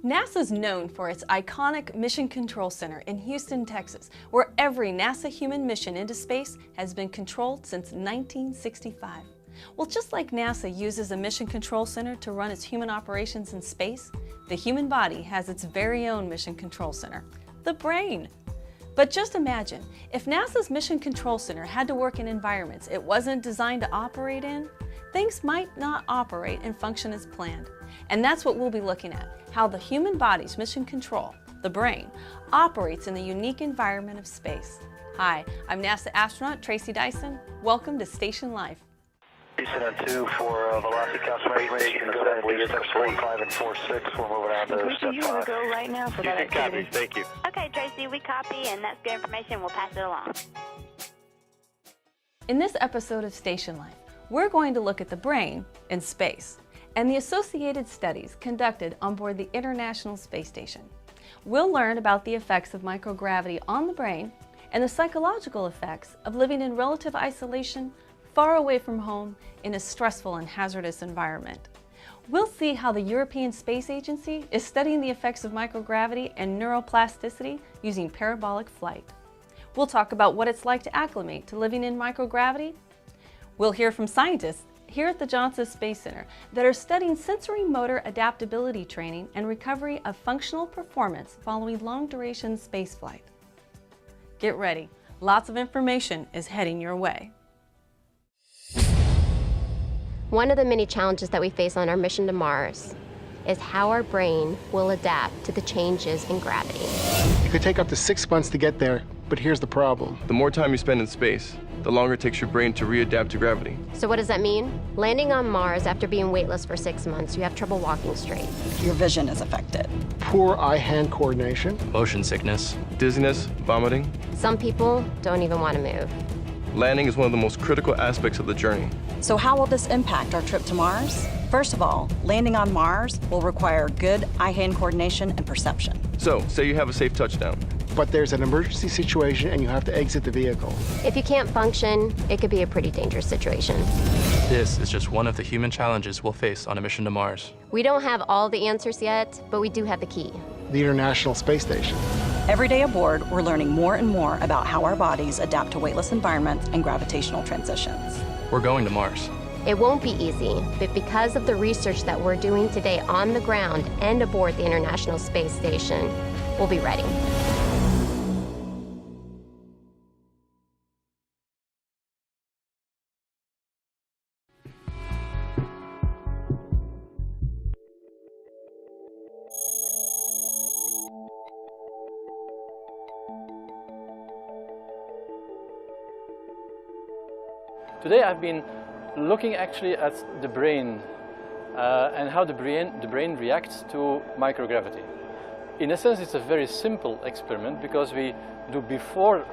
NASA's known for its iconic Mission Control Center in Houston, Texas, where every NASA human mission into space has been controlled since 1965. Well, just like NASA uses a Mission Control Center to run its human operations in space, the human body has its very own Mission Control Center, the brain. But just imagine, if NASA's Mission Control Center had to work in environments it wasn't designed to operate in, things might not operate and function as planned. And that's what we'll be looking at, how the human body's mission control, the brain, operates in the unique environment of space. Hi, I'm NASA astronaut Tracy Dyson. Welcome to Station Life. Houston 2 for velocity confirmation, assembly, steps 4, 5, and 4, 6. We're moving on to step 5. You want to go right now for that activity? Copy, thank you. Okay, Tracy, we copy, and that's good information. We'll pass it along. In this episode of Station Life, we're going to look at the brain in space and the associated studies conducted on board the International Space Station. We'll learn about the effects of microgravity on the brain and the psychological effects of living in relative isolation, far away from home, in a stressful and hazardous environment. We'll see how the European Space Agency is studying the effects of microgravity and neuroplasticity using parabolic flight. We'll talk about what it's like to acclimate to living in microgravity. We'll hear from scientists here at the Johnson Space Center that are studying sensory motor adaptability training and recovery of functional performance following long-duration spaceflight. Get ready, lots of information is heading your way. One of the many challenges that we face on our mission to Mars is how our brain will adapt to the changes in gravity. It could take up to 6 months to get there, but here's the problem. The more time you spend in space, the longer it takes your brain to readapt to gravity. So what does that mean? Landing on Mars after being weightless for 6 months, you have trouble walking straight. Your vision is affected. Poor eye-hand coordination. Motion sickness. Dizziness, vomiting. Some people don't even want to move. Landing is one of the most critical aspects of the journey. So how will this impact our trip to Mars? First of all, landing on Mars will require good eye-hand coordination and perception. So, say you have a safe touchdown. But there's an emergency situation and you have to exit the vehicle. If you can't function, it could be a pretty dangerous situation. This is just one of the human challenges we'll face on a mission to Mars. We don't have all the answers yet, but we do have the key. The International Space Station. Every day aboard, we're learning more and more about how our bodies adapt to weightless environments and gravitational transitions. We're going to Mars. It won't be easy, but because of the research that we're doing today on the ground and aboard the International Space Station, we'll be ready. Today I've been looking actually at the brain and how the brain reacts to microgravity. In a sense, it's a very simple experiment because we do before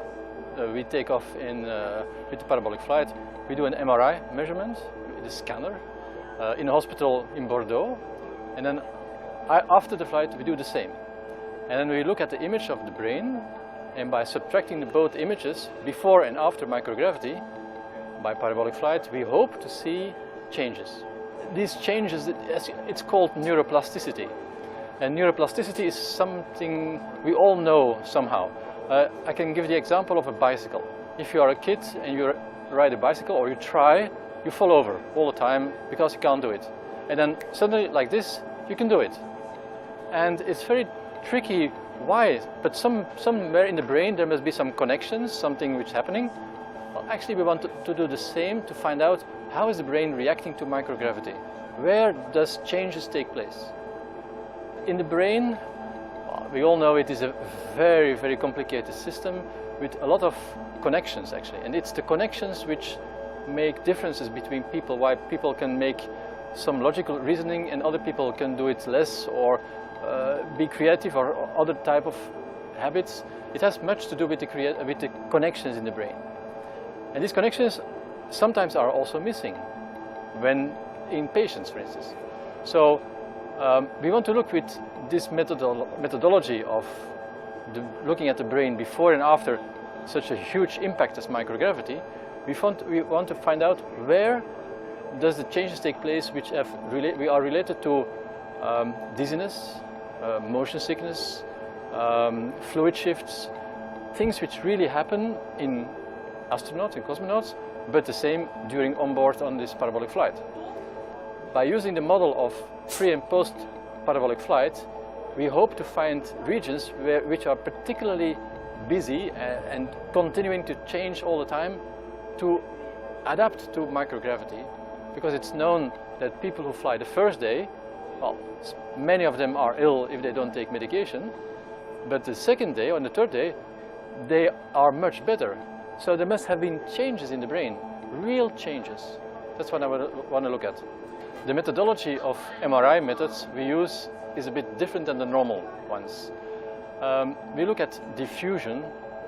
we take off with the parabolic flight, we do an MRI measurement with a scanner in a hospital in Bordeaux, and then after the flight we do the same. And then we look at the image of the brain, and by subtracting both images before and after microgravity, by parabolic flight, we hope to see changes. These changes, it's called neuroplasticity. And neuroplasticity is something we all know somehow. I can give the example of a bicycle. If you are a kid and you ride a bicycle or you try, you fall over all the time because you can't do it. And then suddenly, like this, you can do it. And it's very tricky. Why? But somewhere in the brain there must be some connections, something which is happening. Well, actually, we want to do the same to find out how is the brain reacting to microgravity. Where does changes take place? In the brain, we all know it is a very, very complicated system with a lot of connections actually. And it's the connections which make differences between people, why people can make some logical reasoning and other people can do it less or be creative or other type of habits. It has much to do with the connections in the brain. And these connections sometimes are also missing when in patients, for instance. So we want to look with this methodology of looking at the brain before and after such a huge impact as microgravity. We want to find out where does the changes take place which are related to dizziness, motion sickness, fluid shifts, things which really happen in astronauts and cosmonauts, but the same during onboard on this parabolic flight. By using the model of pre and post parabolic flight, we hope to find regions which are particularly busy and continuing to change all the time to adapt to microgravity, because it's known that people who fly the first day, well, many of them are ill if they don't take medication, but the second day or the third day, they are much better. So there must have been changes in the brain, real changes. That's what I want to look at. The methodology of MRI methods we use is a bit different than the normal ones. We look at diffusion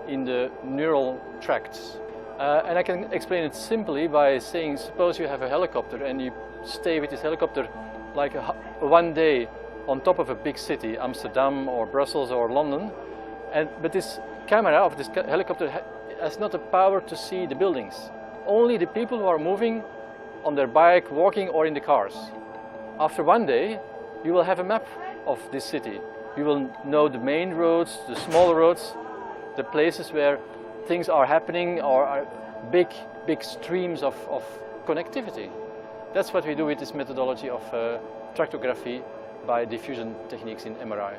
in the neural tracts. And I can explain it simply by saying, suppose you have a helicopter and you stay with this helicopter like one day on top of a big city, Amsterdam or Brussels or London, but this camera of this helicopter has not the power to see the buildings. Only the people who are moving on their bike, walking or in the cars. After one day, you will have a map of this city. You will know the main roads, the smaller roads, the places where things are happening or are big streams of connectivity. That's what we do with this methodology of tractography by diffusion techniques in MRI.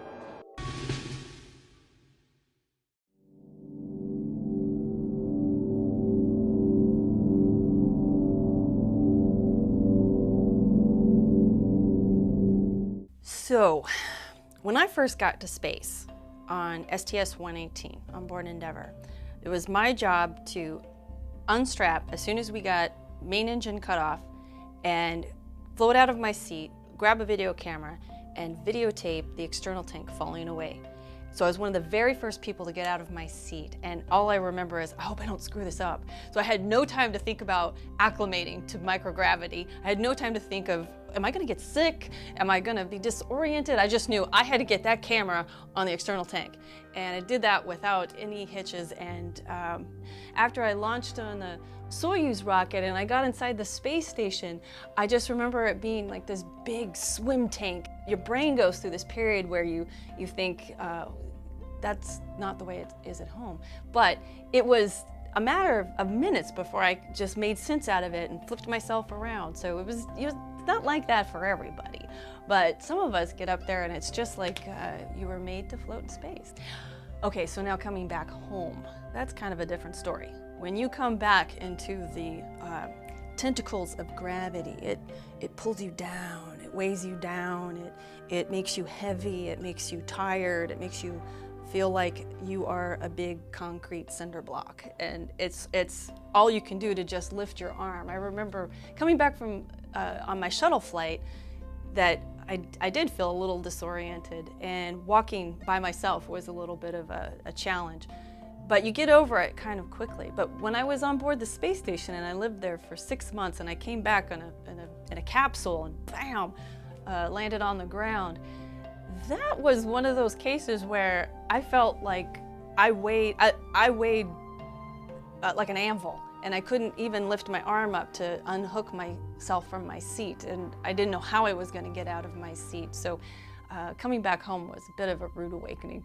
So, when I first got to space on STS-118 on board Endeavour, it was my job to unstrap as soon as we got main engine cut off and float out of my seat, grab a video camera, and videotape the external tank falling away. So I was one of the very first people to get out of my seat, and all I remember is, I hope I don't screw this up. So I had no time to think about acclimating to microgravity. I had no time to think of, am I gonna get sick? Am I gonna be disoriented? I just knew I had to get that camera on the external tank. And I did that without any hitches, and after I launched on the Soyuz rocket and I got inside the space station, I just remember it being like this big swim tank. Your brain goes through this period where you think, that's not the way it is at home. But it was a matter of minutes before I just made sense out of it and flipped myself around. So it was not like that for everybody. But some of us get up there and it's just like you were made to float in space. Okay, so now coming back home, that's kind of a different story. When you come back into the tentacles of gravity, it pulls you down, it weighs you down, it makes you heavy, it makes you tired, it makes you feel like you are a big concrete cinder block, and it's all you can do to just lift your arm. I remember coming back from on my shuttle flight that I did feel a little disoriented, and walking by myself was a little bit of a challenge. But you get over it kind of quickly. But when I was on board the space station and I lived there for 6 months and I came back in a capsule and bam, landed on the ground, that was one of those cases where I felt like I weighed like an anvil, and I couldn't even lift my arm up to unhook myself from my seat, and I didn't know how I was going to get out of my seat. So coming back home was a bit of a rude awakening.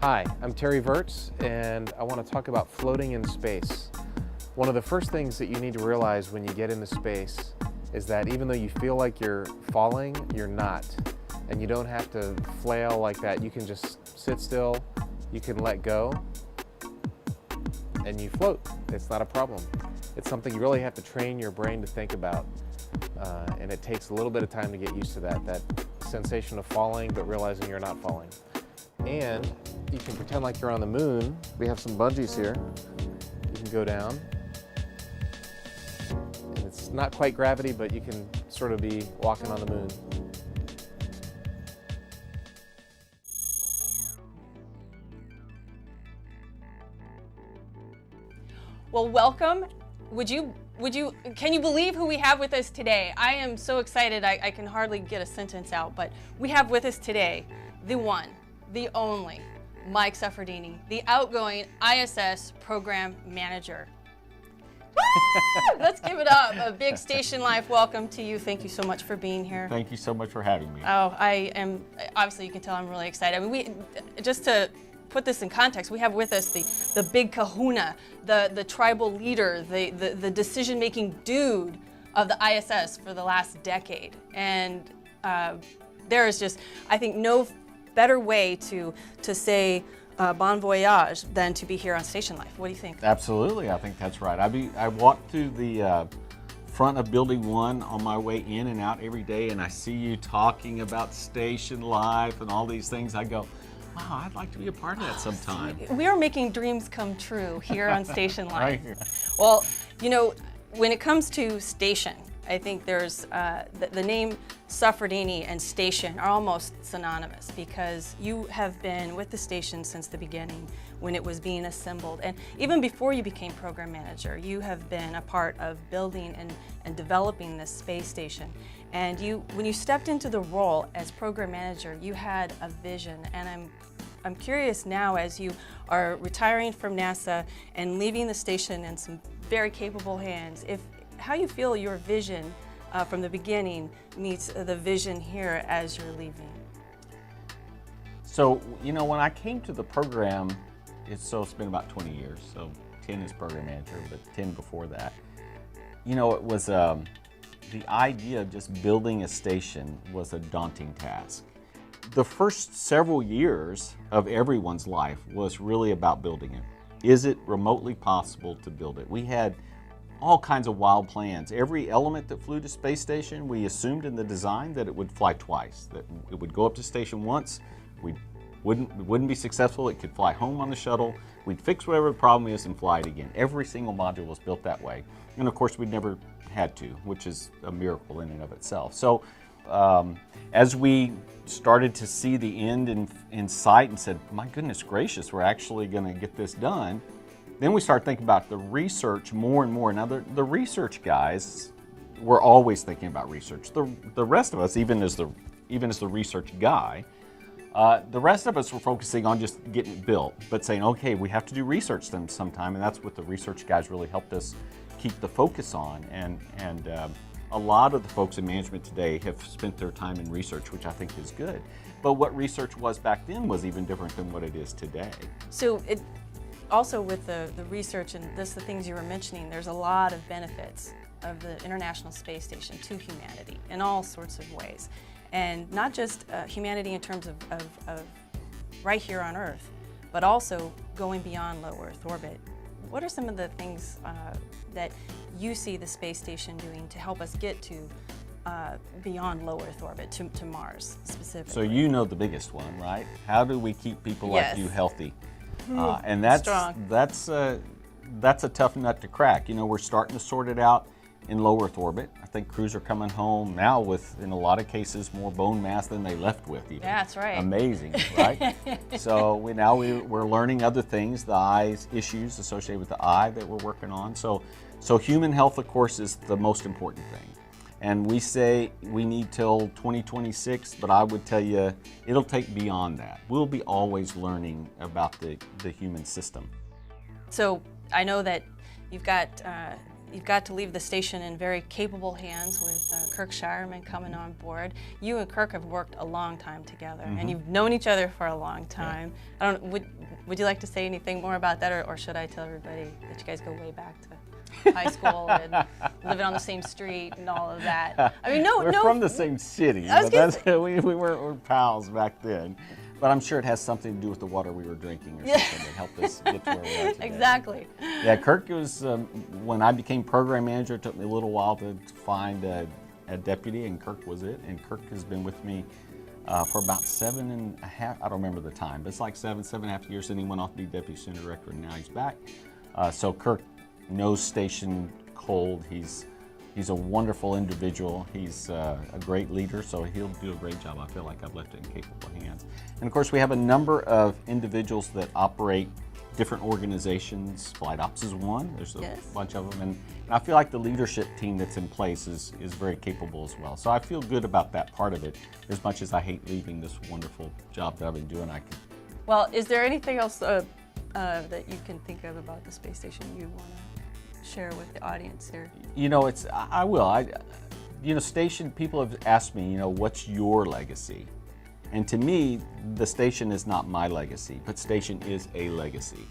Hi, I'm Terry Virts, and I want to talk about floating in space. One of the first things that you need to realize when you get into space is that even though you feel like you're falling, you're not. And you don't have to flail like that. You can just sit still, you can let go, and you float. It's not a problem. It's something you really have to train your brain to think about. And it takes a little bit of time to get used to that sensation of falling, but realizing you're not falling. And you can pretend like you're on the moon. We have some bungees here. You can go down. And it's not quite gravity, but you can sort of be walking on the moon. Well, welcome. Can you believe who we have with us today? I am so excited I can hardly get a sentence out, but we have with us today the one, the only, Mike Suffredini, the outgoing ISS program manager. Let's give it up. A big Station Life welcome to you. Thank you so much for being here. Thank you so much for having me. Oh, I am, obviously you can tell I'm really excited. I mean, just to put this in context, we have with us the big kahuna, the tribal leader, the decision-making dude of the ISS for the last decade. And there is just, I think, no better way to say bon voyage than to be here on StationLIFE. What do you think? Absolutely, I think that's right. I walk through the front of Building 1 on my way in and out every day, and I see you talking about StationLIFE and all these things. I go, wow, I'd like to be a part of that sometime. We are making dreams come true here on StationLIFE. Right here. Well, you know, when it comes to station, I think there's the name Suffredini and station are almost synonymous, because you have been with the station since the beginning when it was being assembled. And even before you became program manager, you have been a part of building and developing this space station. And when you stepped into the role as program manager, you had a vision. And I'm curious now, as you are retiring from NASA and leaving the station in some very capable hands, how you feel your vision from the beginning meets the vision here as you're leaving. So, you know, when I came to the program, it's been about 20 years, so 10 as program manager, but 10 before that. You know, it was the idea of just building a station was a daunting task. The first several years of everyone's life was really about building it. Is it remotely possible to build it? We had all kinds of wild plans. Every element that flew to space station, we assumed in the design that it would fly twice, that it would go up to station once, we wouldn't be successful, it could fly home on the shuttle, we'd fix whatever the problem is and fly it again. Every single module was built that way. And of course, we never had to, which is a miracle in and of itself. So as we started to see the end in sight and said, my goodness gracious, we're actually gonna get this done, then we started thinking about the research more and more. Now, the research guys were always thinking about research. The rest of us, even as the research guy, the rest of us were focusing on just getting it built, but saying, okay, we have to do research then sometime, and that's what the research guys really helped us keep the focus on. And a lot of the folks in management today have spent their time in research, which I think is good. But what research was back then was even different than what it is today. So also with the research and the things you were mentioning, there's a lot of benefits of the International Space Station to humanity in all sorts of ways. And not just humanity in terms of right here on Earth, but also going beyond low Earth orbit. What are some of the things that you see the space station doing to help us get to beyond low Earth orbit, to Mars specifically? So you know the biggest one, right? How do we keep people like you healthy? And that's a tough nut to crack. You know, we're starting to sort it out in low Earth orbit. I think crews are coming home now with, in a lot of cases, more bone mass than they left with. Even. Yeah, that's right. Amazing, right? So we're learning other things, the eyes issues associated with the eye that we're working on. So human health, of course, is the most important thing. And we say we need till 2026, but I would tell you it'll take beyond that. We'll be always learning about the human system. So I know that you've got to leave the station in very capable hands with Kirk Shireman coming on board. You and Kirk have worked a long time together, and you've known each other for a long time. Yeah. I don't. Would you like to say anything more about that, or should I tell everybody that you guys go way back to high school and living on the same street and all of that? I mean, we're from the same city, but we weren't pals back then. But I'm sure it has something to do with the water we were drinking or something that helped us get to where we are today. Exactly. Yeah, Kirk was, when I became program manager, it took me a little while to find a deputy, and Kirk was it. And Kirk has been with me for about 7.5, I don't remember the time, but it's like 7.5 years, and he went off to be deputy center director, and now he's back. So Kirk knows station cold. He's a wonderful individual. He's a great leader, so he'll do a great job. I feel like I've left it in capable hands. And of course, we have a number of individuals that operate different organizations. Flight Ops is one. There's a bunch of them. And I feel like the leadership team that's in place is very capable as well. So I feel good about that part of it, as much as I hate leaving this wonderful job that I've been doing. Well, is there anything else that you can think of about the space station you want to share with the audience here? You know, I will. You know, Station, people have asked me, you know, what's your legacy? And to me, the Station is not my legacy, but Station is a legacy.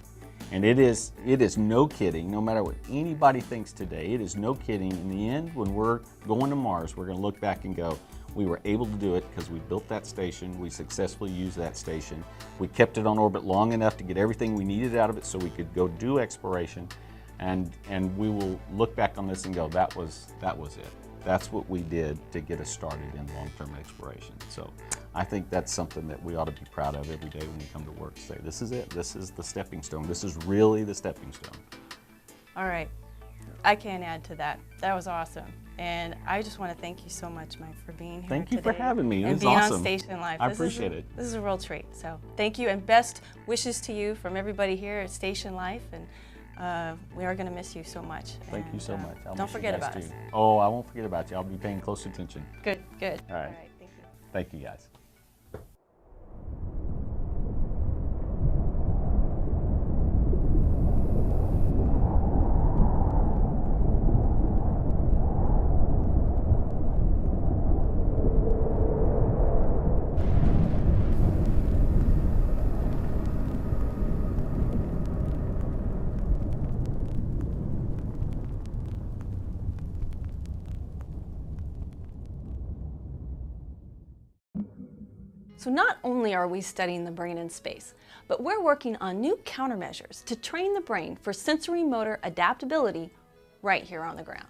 And it is no kidding, no matter what anybody thinks today, it is no kidding. In the end, when we're going to Mars, we're going to look back and go, we were able to do it because we built that station, we successfully used that station, we kept it on orbit long enough to get everything we needed out of it so we could go do exploration, and we will look back on this and go, that was it. That's what we did to get us started in long-term exploration. So I think that's something that we ought to be proud of every day when we come to work, to say, this is it, this is the stepping stone, this is really the stepping stone. All right, I can't add to that. That was awesome. And I just want to thank you so much, Mike, for being here Thank you today for having me. It and was being awesome. on StationLIFE. I appreciate it. This is a real treat. So thank you, and best wishes to you from everybody here at StationLIFE. And we are going to miss you so much. Thank you so much. Don't forget about us. Oh, I won't forget about you. I'll be paying close attention. Good, good. All right. Thank you. Thank you, guys. So not only are we studying the brain in space, but we're working on new countermeasures to train the brain for sensory motor adaptability right here on the ground.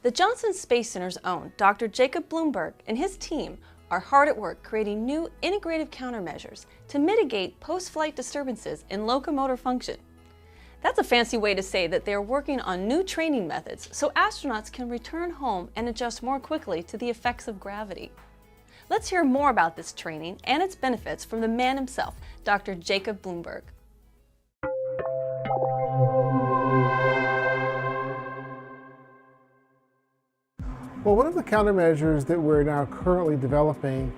The Johnson Space Center's own Dr. Jacob Bloomberg and his team are hard at work creating new integrative countermeasures to mitigate post-flight disturbances in locomotor function. That's a fancy way to say that they're working on new training methods so astronauts can return home and adjust more quickly to the effects of gravity. Let's hear more about this training and its benefits from the man himself, Dr. Jacob Bloomberg. Well, one of the countermeasures that we're now currently developing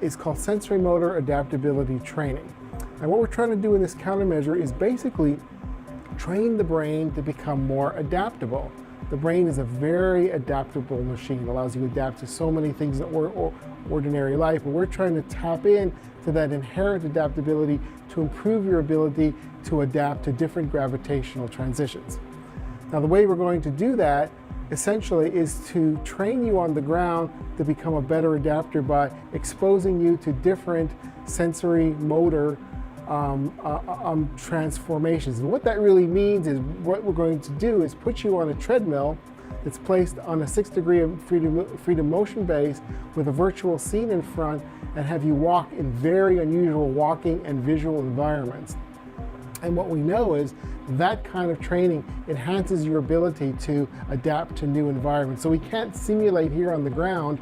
is called sensory motor adaptability training. And what we're trying to do in this countermeasure is basically train the brain to become more adaptable. The brain is a very adaptable machine. It allows you to adapt to so many things in ordinary life, but we're trying to tap in to that inherent adaptability to improve your ability to adapt to different gravitational transitions. Now, the way we're going to do that essentially is to train you on the ground to become a better adapter by exposing you to different sensory motor transformations. And what that really means is what we're going to do is put you on a treadmill that's placed on a 6 degree of freedom motion base with a virtual scene in front and have you walk in very unusual walking and visual environments. And what we know is that kind of training enhances your ability to adapt to new environments. So we can't simulate here on the ground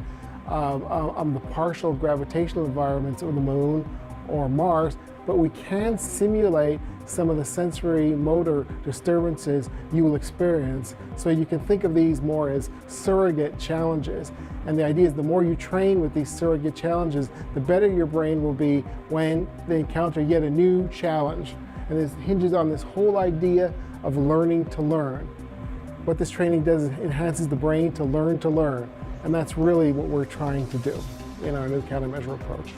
the partial gravitational environments of the Moon or Mars, but we can simulate some of the sensory motor disturbances you will experience. So you can think of these more as surrogate challenges. And the idea is the more you train with these surrogate challenges, the better your brain will be when they encounter yet a new challenge. And this hinges on this whole idea of learning to learn. What this training does is enhances the brain to learn. And that's really what we're trying to do in our new countermeasure approach.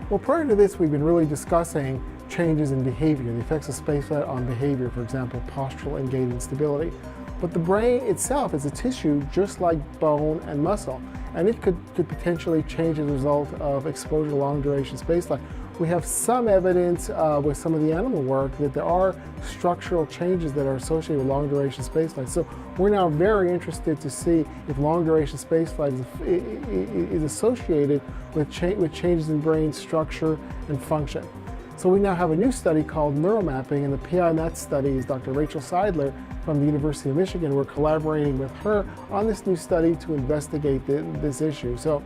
Well, prior to this, we've been really discussing changes in behavior, the effects of spaceflight on behavior, for example, postural and gait instability. But the brain itself is a tissue just like bone and muscle, and it could potentially change as a result of exposure to long-duration spaceflight. We have some evidence with some of the animal work that there are structural changes that are associated with long-duration spaceflight. So we're now very interested to see if long-duration spaceflight is associated with changes in brain structure and function. So we now have a new study called neuromapping, and the PI on that study is Dr. Rachel Seidler from the University of Michigan. We're collaborating with her on this new study to investigate this issue. So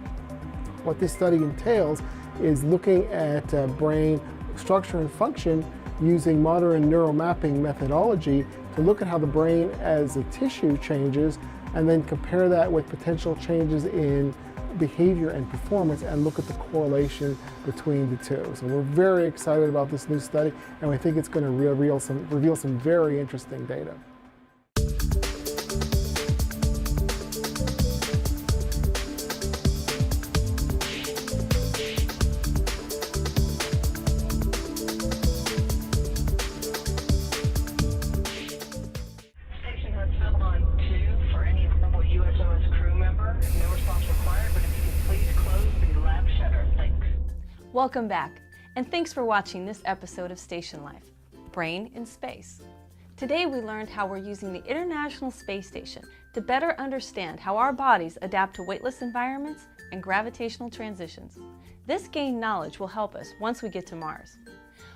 what this study entails is looking at brain structure and function using modern neuromapping methodology to look at how the brain as a tissue changes and then compare that with potential changes in behavior and performance and look at the correlation between the two. So we're very excited about this new study, and we think it's going to reveal some very interesting data. Welcome back, and thanks for watching this episode of Station Life, Brain in Space. Today we learned how we're using the International Space Station to better understand how our bodies adapt to weightless environments and gravitational transitions. This gained knowledge will help us once we get to Mars.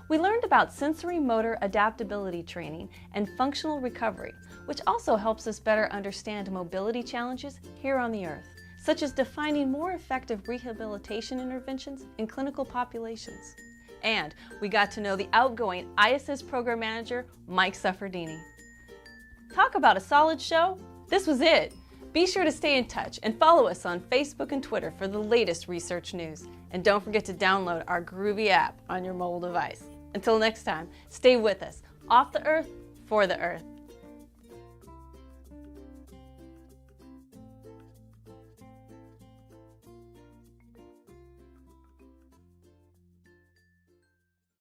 We learned about sensory motor adaptability training and functional recovery, which also helps us better understand mobility challenges here on the Earth, such as defining more effective rehabilitation interventions in clinical populations. And we got to know the outgoing ISS program manager, Mike Suffredini. Talk about a solid show? This was it. Be sure to stay in touch and follow us on Facebook and Twitter for the latest research news. And don't forget to download our groovy app on your mobile device. Until next time, stay with us, off the Earth, for the Earth.